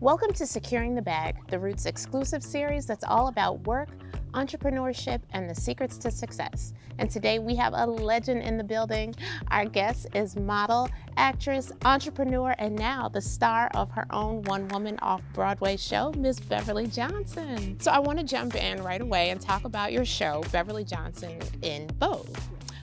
Welcome to Securing the Bag, the Roots exclusive series that's all about work, entrepreneurship, and the secrets to success. And today we have a legend in the building. Our guest is model, actress, entrepreneur, and now the star of her own one-woman off-Broadway show, Miss Beverly Johnson. So I want to jump in right away and talk about your show, Beverly Johnson in Vogue.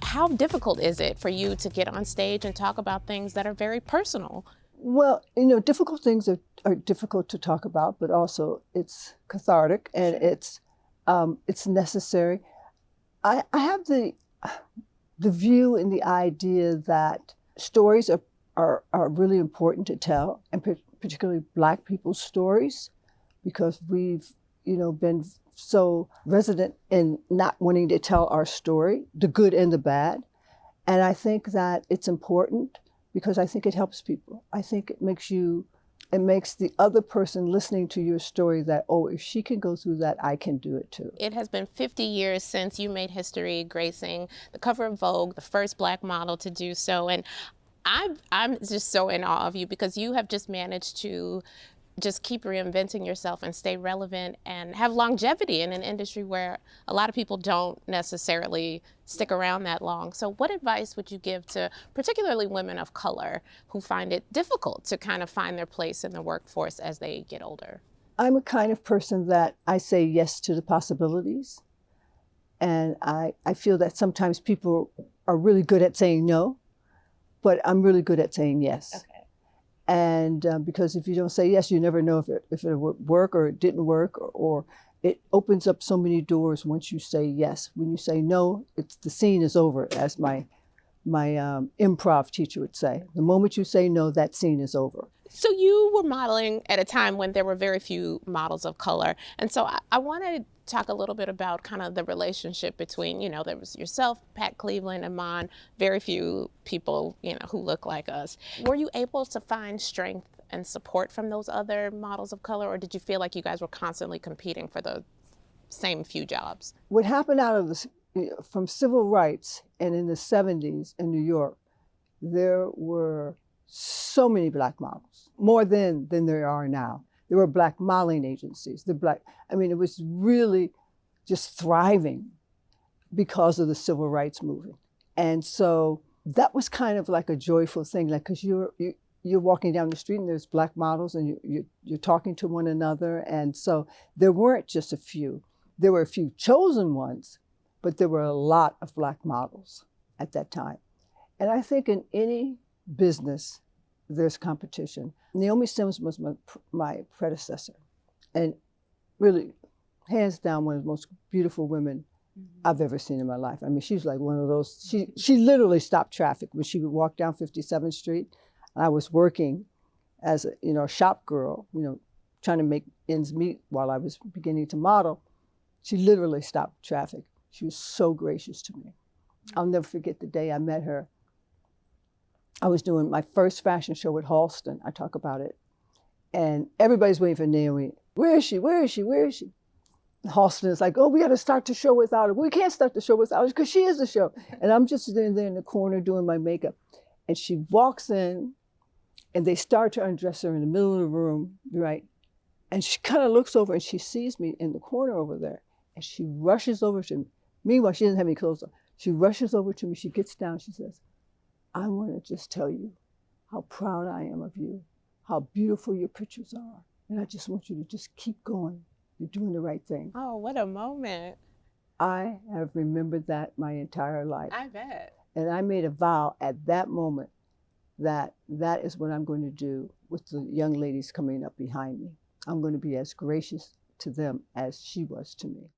How difficult is it for you to get on stage and talk about things that are very personal? Well, difficult things are difficult to talk about, but also it's cathartic and it's necessary. I have the view and the idea that stories are really important to tell, and particularly Black people's stories, because we've been so resident in not wanting to tell our story, the good and the bad. And I think that it's important because I think it helps people. I think it makes the other person listening to your story that, oh, if she can go through that, I can do it too. It has been 50 years since you made history gracing the cover of Vogue, the first Black model to do so. And I'm just so in awe of you because you have just managed to just keep reinventing yourself and stay relevant and have longevity in an industry where a lot of people don't necessarily stick around that long. So what advice would you give to particularly women of color who find it difficult to kind of find their place in the workforce as they get older? I'm a kind of person that I say yes to the possibilities. And I feel that sometimes people are really good at saying no, but I'm really good at saying yes. Okay. And because if you don't say yes, you never know if it would work or it didn't work, or it opens up so many doors once you say yes. When you say no, the scene is over, as my improv teacher would say. The moment you say no, that scene is over. So you were modeling at a time when there were very few models of color. And so I want to talk a little bit about kind of the relationship between, there was yourself, Pat Cleveland, Iman, very few people, who look like us. Were you able to find strength and support from those other models of color, or did you feel like you guys were constantly competing for the same few jobs? What happened out of from civil rights and in the 70s in New York, there were so many Black models, more than there are now. There were Black modeling agencies. It was really just thriving because of the civil rights movement. And so that was kind of like a joyful thing, like, because you're walking down the street and there's Black models and you're talking to one another. And so there weren't just a few. There were a few chosen ones, but there were a lot of Black models at that time. And I think in any business, there's competition. Naomi Sims was my predecessor, and really, hands down, one of the most beautiful women I've ever seen in my life. I mean, she's like one of those, she literally stopped traffic when she would walk down 57th Street. I was working as a shop girl, trying to make ends meet while I was beginning to model. She literally stopped traffic. She was so gracious to me. I'll never forget the day I met her. I was doing my first fashion show at Halston. I talk about it. And everybody's waiting for Naomi. Where is she? Where is she? Where is she? And Halston is like, oh, we got to start the show without her. We can't start the show without her because she is the show. And I'm just sitting there in the corner doing my makeup. And she walks in and they start to undress her in the middle of the room, right? And she kind of looks over and she sees me in the corner over there. And she rushes over to me. Meanwhile, she doesn't have any clothes on. She rushes over to me. She gets down. She says, I want to just tell you how proud I am of you, how beautiful your pictures are. And I just want you to just keep going. You're doing the right thing. Oh, what a moment. I have remembered that my entire life. I bet. And I made a vow at that moment that is what I'm going to do with the young ladies coming up behind me. I'm going to be as gracious to them as she was to me.